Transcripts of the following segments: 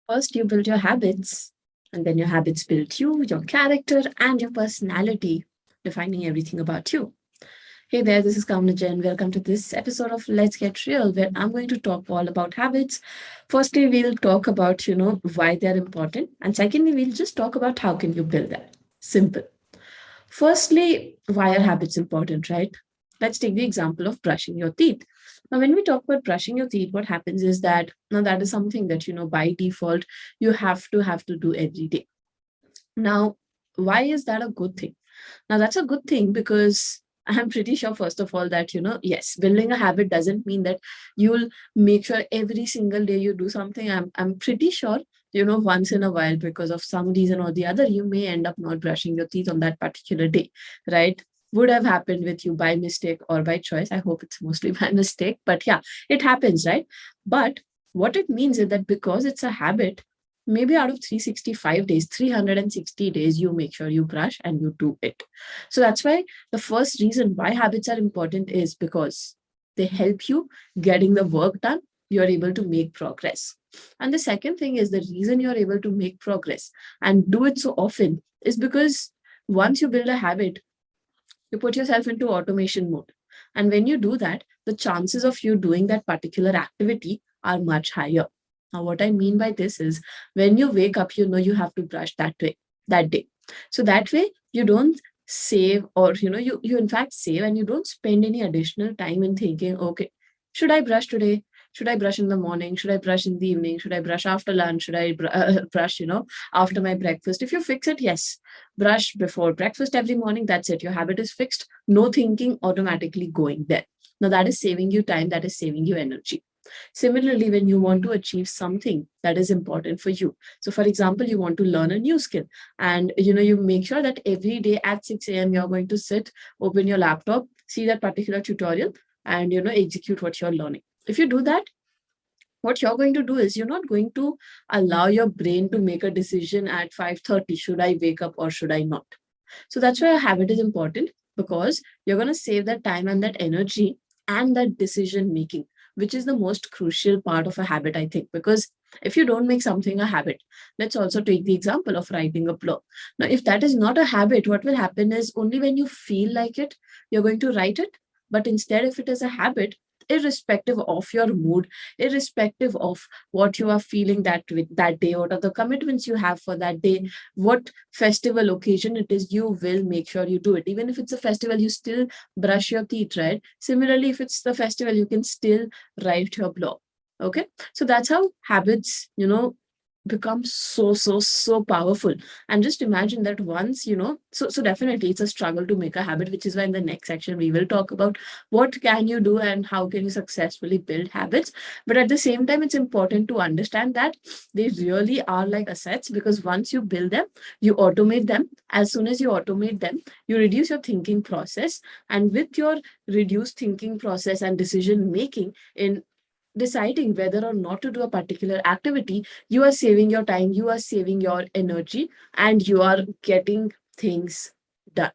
First, you build your habits, and then your habits build you, your character, and your personality, defining everything about you. Hey there, this is Kamna Jain. Welcome to this episode of Let's Get Real, where I'm going to talk all about habits. Firstly, we'll talk about, why they're important. And secondly, we'll just talk about how can you build that. Simple. Firstly, why are habits important, right? Let's take the example of brushing your teeth. Now, when we talk about brushing your teeth, what happens is that now that is something that by default you have to do every day. Now, why is that a good thing? Now, that's a good thing because I'm pretty sure, first of all, that, yes, building a habit doesn't mean that you'll make sure every single day you do something. I'm pretty sure, once in a while, because of some reason or the other, you may end up not brushing your teeth on that particular day, right? Would have happened with you by mistake or by choice. I hope it's mostly by mistake, but yeah, it happens, right? But what it means is that because it's a habit, maybe out of 365 days, 360 days, you make sure you brush and you do it. So that's why the first reason why habits are important is because they help you getting the work done. You're able to make progress. And the second thing is the reason you're able to make progress and do it so often is because once you build a habit, you put yourself into automation mode. And when you do that, the chances of you doing that particular activity are much higher. Now, what I mean by this is when you wake up, you know you have to brush that day. So that way you don't save, or you in fact save, and you don't spend any additional time in thinking, okay, should I brush today? Should I brush in the morning? Should I brush in the evening? Should I brush after lunch? Should I brush, after my breakfast? If you fix it, yes, brush before breakfast every morning. That's it. Your habit is fixed. No thinking automatically going there. Now, that is saving you time, that is saving you energy. Similarly, when you want to achieve something that is important for you. So, for example, you want to learn a new skill, and you make sure that every day at 6 a.m. you're going to sit, open your laptop, see that particular tutorial, and execute what you're learning. If you do that, what you're going to do is you're not going to allow your brain to make a decision at 5:30, should I wake up or should I not. So that's why a habit is important, because you're going to save that time and that energy and that decision making, which is the most crucial part of a habit, I think. Because if you don't make something a habit, let's also take the example of writing a blog. Now, if that is not a habit, what will happen is only when you feel like it, you're going to write it. But instead, if it is a habit, irrespective of your mood, irrespective of what you are feeling that day, what are the commitments you have for that day, what festival occasion it is, you will make sure you do it. Even if it's a festival, you still brush your teeth, right? Similarly, if it's the festival, you can still write your blog. Okay. So that's how habits, become so powerful. And just imagine that once, so definitely it's a struggle to make a habit, which is why in the next section we will talk about what can you do and how can you successfully build habits. But at the same time, it's important to understand that they really are like assets, because once you build them, you automate them. As soon as you automate them, you reduce your thinking process, and with your reduced thinking process and decision making in deciding whether or not to do a particular activity, you are saving your time, you are saving your energy, and you are getting things done.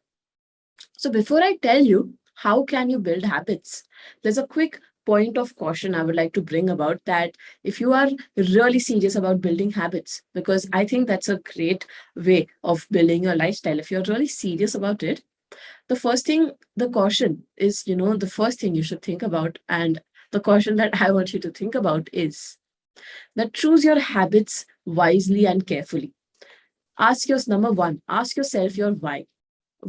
So before I tell you how can you build habits, there's a quick point of caution I would like to bring about that. If you are really serious about building habits, because I think that's a great way of building your lifestyle, if you're really serious about it, the first thing, the caution is, the first thing you should think about, and the caution that I want you to think about is that choose your habits wisely and carefully. Ask yourself, number one, ask yourself your why.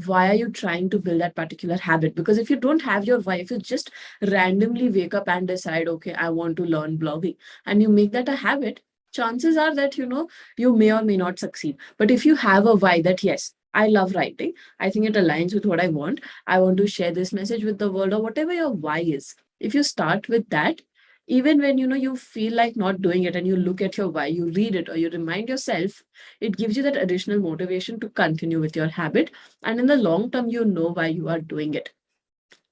Why are you trying to build that particular habit? Because if you don't have your why, if you just randomly wake up and decide, okay, I want to learn blogging, and you make that a habit, chances are that, you may or may not succeed. But if you have a why that, yes, I love writing, I think it aligns with what I want to share this message with the world, or whatever your why is. If you start with that, even when you feel like not doing it, and you look at your why, you read it, or you remind yourself, it gives you that additional motivation to continue with your habit. And in the long term, you know why you are doing it,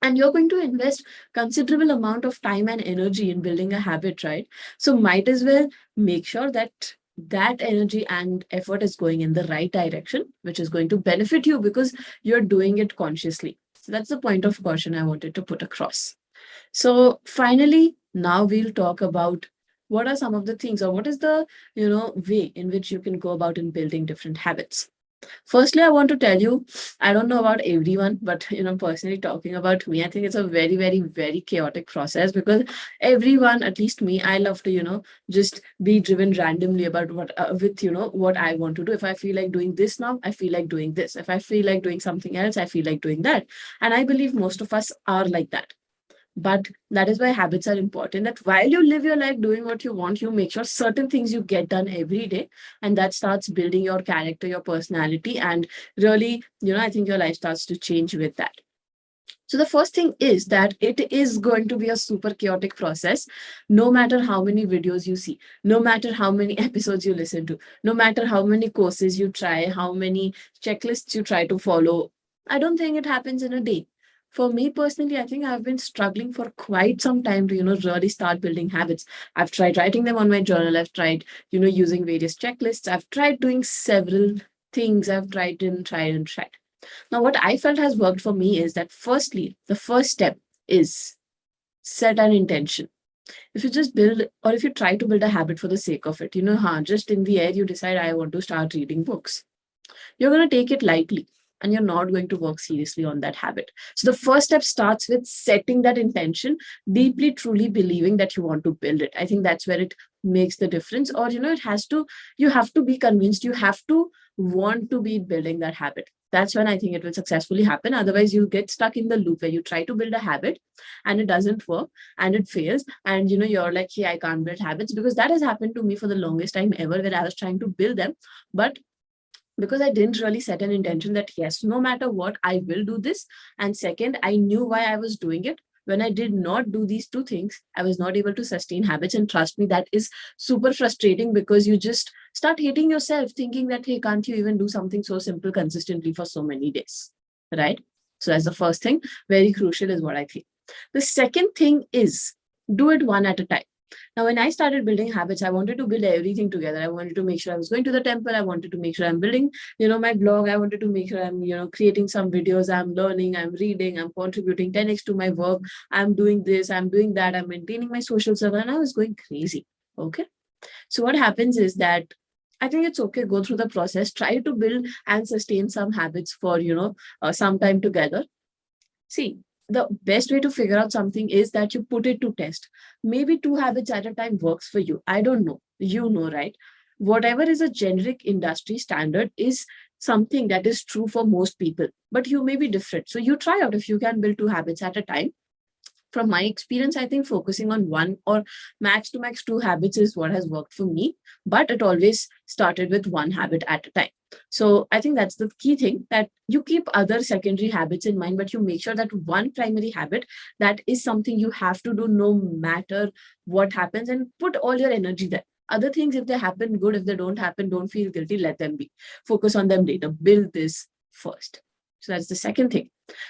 and you're going to invest considerable amount of time and energy in building a habit, right? So might as well make sure that that energy and effort is going in the right direction, which is going to benefit you because you're doing it consciously. So that's the point of caution I wanted to put across. So finally, now we'll talk about what are some of the things, or what is the, way in which you can go about in building different habits? Firstly, I want to tell you, I don't know about everyone, but personally talking about me, I think it's a very, very, very chaotic process, because everyone, at least me, I love to, just be driven randomly about with, what I want to do. If I feel like doing this now, I feel like doing this. If I feel like doing something else, I feel like doing that. And I believe most of us are like that. But that is why habits are important, that while you live your life doing what you want, you make sure certain things you get done every day, and that starts building your character, your personality, and really, I think your life starts to change with that. So the first thing is that it is going to be a super chaotic process, no matter how many videos you see, no matter how many episodes you listen to, no matter how many courses you try, how many checklists you try to follow. I don't think it happens in a day. For me personally, I think I've been struggling for quite some time to, really start building habits. I've tried writing them on my journal. I've tried, using various checklists. I've tried doing several things. I've tried and tried and tried. Now, what I felt has worked for me is that firstly, the first step is set an intention. If you just build, or if you try to build a habit for the sake of it, just in the air, you decide, I want to start reading books. You're going to take it lightly, and you're not going to work seriously on that habit. So the first step starts with setting that intention, deeply, truly believing that you want to build it. I think that's where it makes the difference. Or, you have to be convinced, you have to want to be building that habit. That's when I think it will successfully happen. Otherwise, you get stuck in the loop where you try to build a habit and it doesn't work and it fails. And, you're like, hey, I can't build habits, because that has happened to me for the longest time ever, where I was trying to build them. But because I didn't really set an intention that, yes, no matter what, I will do this. And second, I knew why I was doing it. When I did not do these two things, I was not able to sustain habits. And trust me, that is super frustrating, because you just start hating yourself, thinking that, hey, can't you even do something so simple consistently for so many days? Right? So that's the first thing. Very crucial is what I think. The second thing is do it one at a time. Now, when I started building habits, I wanted to build everything together. I wanted to make sure I was going to the temple. I wanted to make sure I'm building, my blog. I wanted to make sure I'm, creating some videos. I'm learning, I'm reading, I'm contributing 10x to my work. I'm doing this, I'm doing that. I'm maintaining my social circle. And I was going crazy. Okay. So what happens is that I think it's okay. Go through the process. Try to build and sustain some habits for, some time together. See, the best way to figure out something is that you put it to test. Maybe two habits at a time works for you. I don't know. You know, right? Whatever is a generic industry standard is something that is true for most people, but you may be different. So you try out if you can build two habits at a time. From my experience, I think focusing on one or max to max two habits is what has worked for me, but it always started with one habit at a time. So I think that's the key thing, that you keep other secondary habits in mind, but you make sure that one primary habit, that is something you have to do no matter what happens, and put all your energy there. Other things, if they happen, good. If they don't happen, don't feel guilty. Let them be. Focus on them later. Build this first. So that's the second thing.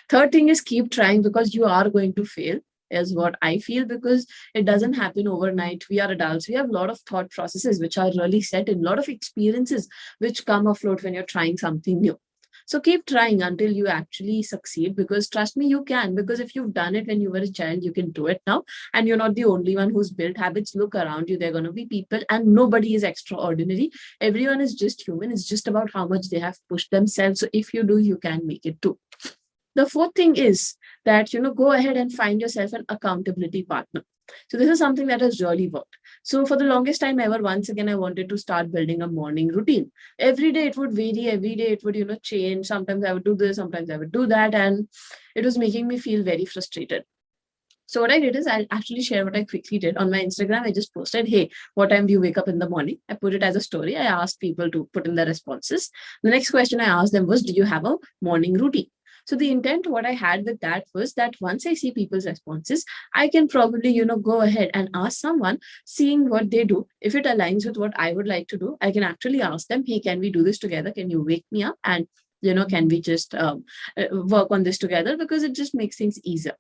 Third thing is keep trying, because you are going to fail, is what I feel, because it doesn't happen overnight. We are adults. We have a lot of thought processes which are really set in, a lot of experiences which come afloat when you're trying something new. So keep trying until you actually succeed, because trust me, you can. Because if you've done it when you were a child, you can do it now. And you're not the only one who's built habits. Look around you. There are going to be people, and nobody is extraordinary. Everyone is just human. It's just about how much they have pushed themselves. So if you do, you can make it too. The fourth thing is that, go ahead and find yourself an accountability partner. So this is something that has really worked. So for the longest time ever, once again, I wanted to start building a morning routine. Every day it would vary. Every day it would, change. Sometimes I would do this, sometimes I would do that. And it was making me feel very frustrated. So what I did is, I'll actually share what I quickly did on my Instagram. I just posted, hey, what time do you wake up in the morning? I put it as a story. I asked people to put in their responses. The next question I asked them was, do you have a morning routine? So the intent, what I had with that was that once I see people's responses, I can probably, go ahead and ask someone, seeing what they do. If it aligns with what I would like to do, I can actually ask them, hey, can we do this together? Can you wake me up? And, can we just work on this together? Because it just makes things easier.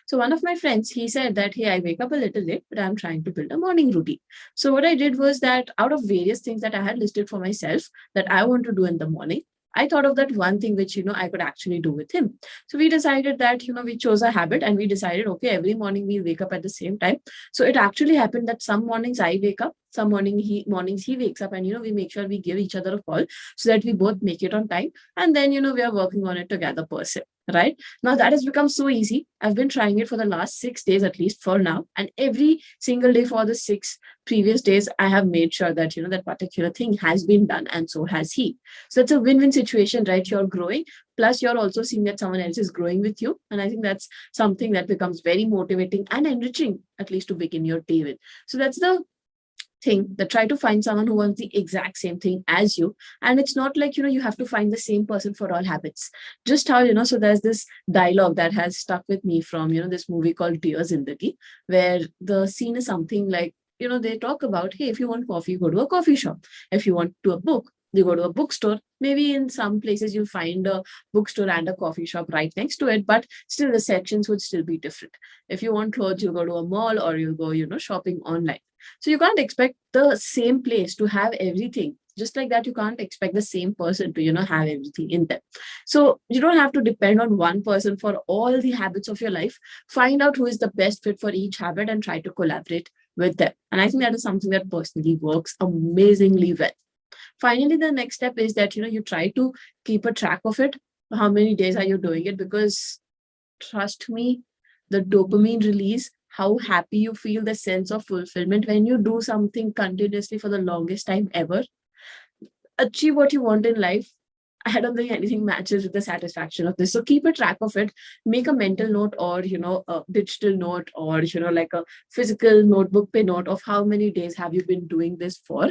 So one of my friends, he said that, hey, I wake up a little late, but I'm trying to build a morning routine. So what I did was that out of various things that I had listed for myself that I want to do in the morning, I thought of that one thing which, I could actually do with him. So we decided that, we chose a habit and we decided, okay, every morning we wake up at the same time. So it actually happened that some mornings I wake up, some mornings he wakes up, and, we make sure we give each other a call so that we both make it on time. And then, we are working on it together per se. Right now, that has become so easy. I've been trying it for the last 6 days, at least for now. And every single day for the 6 previous days, I have made sure that, that particular thing has been done, and so has he. So it's a win-win situation, right? You're growing, plus you're also seeing that someone else is growing with you. And I think that's something that becomes very motivating and enriching, at least to begin your day with. So that's the thing, that try to find someone who wants the exact same thing as you. And it's not like, you have to find the same person for all habits. Just how, so there's this dialogue that has stuck with me from, this movie called Dear Zindagi, where the scene is something like, they talk about, hey, if you want coffee, go to a coffee shop. If you want to a book, you go to a bookstore. Maybe in some places you'll find a bookstore and a coffee shop right next to it, but still the sections would still be different. If you want clothes, you'll go to a mall, or you'll go, shopping online. So you can't expect the same place to have everything. Just like that, you can't expect the same person to, have everything in them. So you don't have to depend on one person for all the habits of your life. Find out who is the best fit for each habit and try to collaborate with them. And I think that is something that personally works amazingly well. Finally, the next step is that, you try to keep a track of it. How many days are you doing it? Because trust me, the dopamine release, how happy you feel, the sense of fulfillment when you do something continuously for the longest time ever, achieve what you want in life. I don't think anything matches with the satisfaction of this. So keep a track of it. Make a mental note, or, a digital note, or, like a physical notebook pay note of how many days have you been doing this for,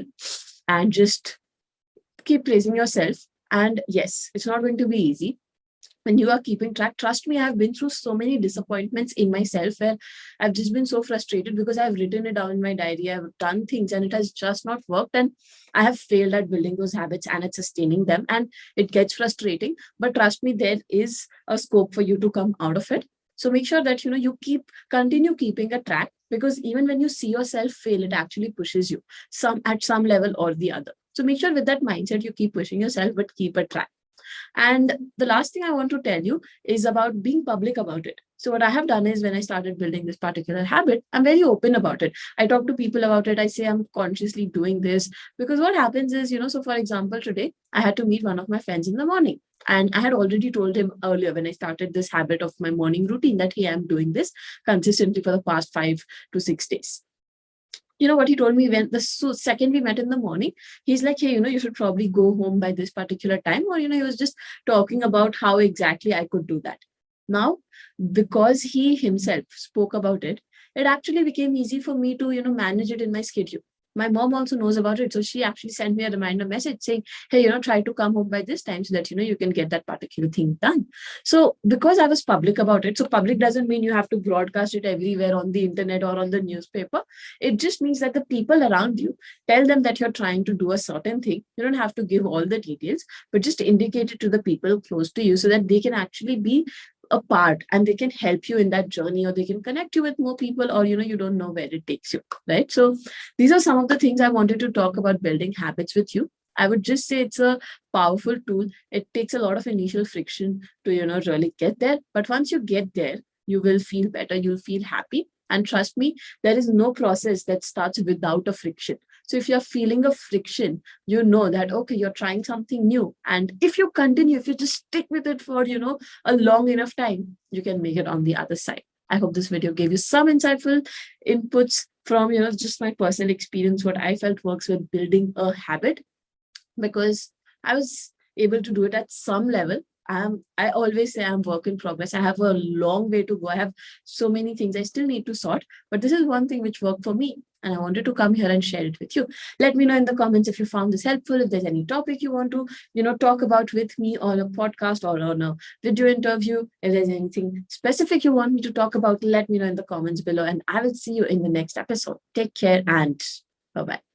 and just keep praising yourself. And yes, it's not going to be easy when you are keeping track. Trust me, I've been through so many disappointments in myself where I've just been so frustrated because I've written it down in my diary. I've done things and it has just not worked. And I have failed at building those habits and at sustaining them. And it gets frustrating. But trust me, there is a scope for you to come out of it. So make sure that, you continue keeping a track, because even when you see yourself fail, it actually pushes you at some level or the other. So make sure with that mindset, you keep pushing yourself, but keep a track. And the last thing I want to tell you is about being public about it. So what I have done is, when I started building this particular habit, I'm very open about it. I talk to people about it. I say I'm consciously doing this, because what happens is, so for example, today I had to meet one of my friends in the morning. And I had already told him earlier when I started this habit of my morning routine that, hey, I'm doing this consistently for the past 5 to 6 days. What he told me when the second we met in the morning, he's like, hey, you should probably go home by this particular time. Or, he was just talking about how exactly I could do that. Now, because he himself spoke about it, it actually became easy for me to, manage it in my schedule. My mom also knows about it. So she actually sent me a reminder message saying, hey, try to come home by this time so that, you can get that particular thing done. So because I was public about it, so public doesn't mean you have to broadcast it everywhere on the internet or on the newspaper. It just means that the people around you, tell them that you're trying to do a certain thing. You don't have to give all the details, but just indicate it to the people close to you so that they can actually be a part and they can help you in that journey, or they can connect you with more people, or you don't know where it takes you, right? So these are some of the things I wanted to talk about building habits with you. I would just say it's a powerful tool. It takes a lot of initial friction to really get there, but once you get there, you will feel better, you'll feel happy. And trust me, there is no process that starts without a friction. So if you're feeling a friction, you know that, okay, you're trying something new. And if you continue, if you just stick with it for, a long enough time, you can make it on the other side. I hope this video gave you some insightful inputs from, just my personal experience, what I felt works with building a habit, because I was able to do it at some level. I always say I'm work in progress. I have a long way to go. I have so many things I still need to sort, but this is one thing which worked for me. And I wanted to come here and share it with you. Let me know in the comments if you found this helpful, if there's any topic you want to, talk about with me on a podcast or on a video interview. If there's anything specific you want me to talk about, let me know in the comments below. And I will see you in the next episode. Take care and bye-bye.